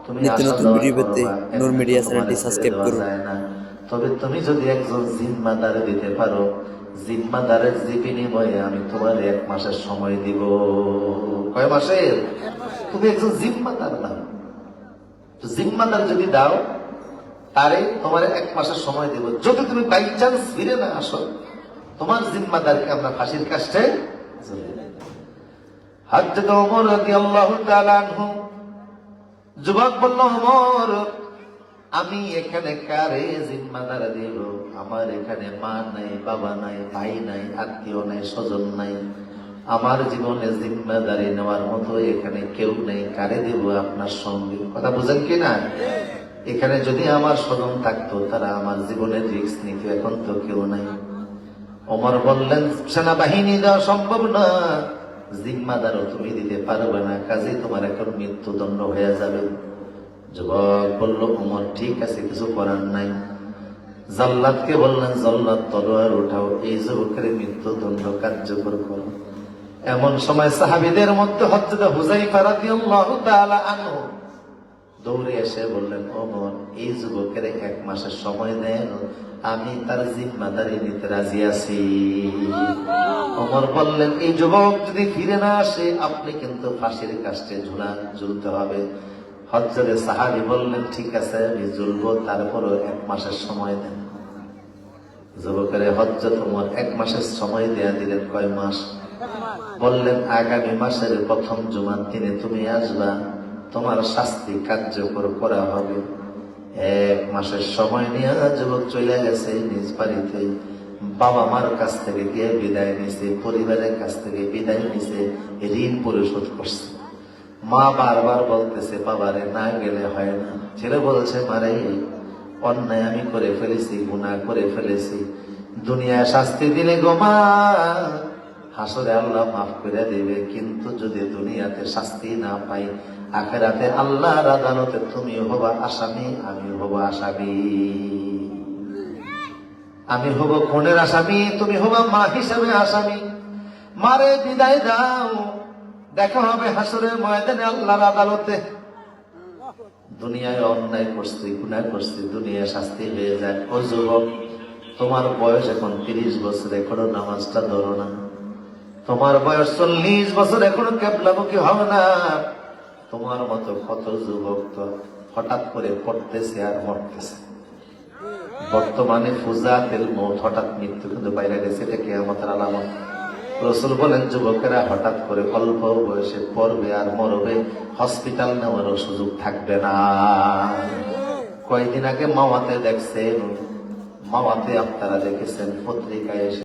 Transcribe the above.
তুমি নিত্য আসা নতুন যাওয়া ভিডিও করো পেতে বা নূর একদিন তো মিডিয়া তোমার চ্যানেলটি ছেড়ে সাবস্ক্রাইব দেওয়া করুন। যায় না। তবে তুমি যদি একজন জিম্মাদার দিতে পারো, জিম্মাদারের যে বিনিময়ে আমি তোমার 1 মাসের সময় দিব। কয় মাসের? তুমি একজন জিম্মাদার দাও। জিম্মাদার যদি দাও, তারে তোমার 1 মাসের সময় দেব। যদি তুমি বাই চান্স ফিরে না আসো, তোমার জিম্মাদারকে আমরা ফাঁসির কাছে হযরত ওমর রাদিয়াল্লাহু তাআলা আনহু যুবক বলল, ওমর আমি এখানে কারে জিম্মাদার দেব? আমার এখানে মা নাই, বাবা নাই, ভাই নাই, আত্মীয় নাই, স্বজন নাই। আমার জীবনে জিম্মাদারি নেওয়ার মতো এখানে কেউ নেই। কারে দেব আপনার সঙ্গে? কথা বুঝেন কিনা? এখানে যদি আমার স্বজন থাকতো, তারা আমার জীবনের রিস্ক নিত। এখন তো কেউ নাই। ওমর বললেন, সেনাবাহিনী দেওয়া সম্ভব না, জিম্মাদারও তুমি দিতে পারবে না, কাজে তোমার এখন মৃত্যুদণ্ড হয়ে যাবে। যুবক বলল, ওমর ঠিক আছে, কিছু করার নাই। জাল্লাদকে বললেন, জাল্লাদ তলোয়ার উঠাও, এই যুবকের মৃত্যুদণ্ড কার্যকর করো। এমন সময় সাহাবীদের মধ্যে হযরত হুযায়ফা রাদিয়াল্লাহু তাআলা আনহু দৌড়ে এসে বললেন, ওমর এই যুবকের 1 মাসের সময় দেন, আমি তার জিম্মাদারি নিতে রাজি আছি। ওমর বললেন, এই যুবক যদি ফিরে না আসে, আপনি কিন্তু ফাঁসির কাস্টে ঝুলতে হবে। হযরতে সাহাবী বললেন, ঠিক আছে আমি ঝুলবো, তারপরও 1 মাসের সময় দেন। যুবকের হযরত ওমর 1 মাসের সময় দেয়া দিলেন। কয় মাস? বললেন, আগামী মাসের প্রথম জুমার দিনে তুমি আসবা, তোমার শাস্তি কার্যকর করা হবে। 1 মাসের সময় নিয়ে যুবক চলে গেছে নিজ বাড়িতে। বাবা মার কাছ থেকে গিয়ে বিদায় নিছে, পরিবারের কাছ থেকে বিদায় নিছে, ঋণ পরিশোধ করছে। মা বারবার বলতেছে, বাবারে না গেলে হয় না। ছেলে বলছে, মারে অন্যায় আমি করে ফেলেছি, গুনাহ করে ফেলেছি, দুনিয়ায় শাস্তি দিলে গো মা, হাসরে আল্লাহ মাফ করে দেবে, কিন্তু যদি দুনিয়াতে শাস্তি না পাই, আখিরাতে আল্লাহর আদালতে তুমি হবা আসামি, আমি হব আসামি। আমি হব খুনের আসামি, তুমি হবা মা হিসাবে আসামি। মারে বিদায় দাও, দেখা হবে হাসরের ময়দানে আল্লাহর আদালতে। দুনিয়ায় অন্যায় করছি, গুনাহ করছি, দুনিয়ায় শাস্তি হয়ে যায়। ও যুবক, তোমার বয়স এখন 30 বছর, এখনো নামাজটা ধরো না। তোমার বয়স 40 বছর, এখনো কেবলামুখী হবে না। তোমার মতো কত যুবক তো হঠাৎ করে পড়তেছে আর মরতেছে। বর্তমানে ফুজাতিল মউত, হঠাৎ মৃত্যু কিন্তু বাইরে গেছে, এটা কিয়ামতের আলামত। রাসূল বলেন, যুবকেরা হঠাৎ করে অল্প বয়সে পড়বে আর মরবে, হসপিটাল নেওয়ারও সুযোগ থাকবে না। কয়েকদিন আগে মাওয়াতে দেখছেন, মাওয়াতে আপনারা দেখেছেন পত্রিকায় এসে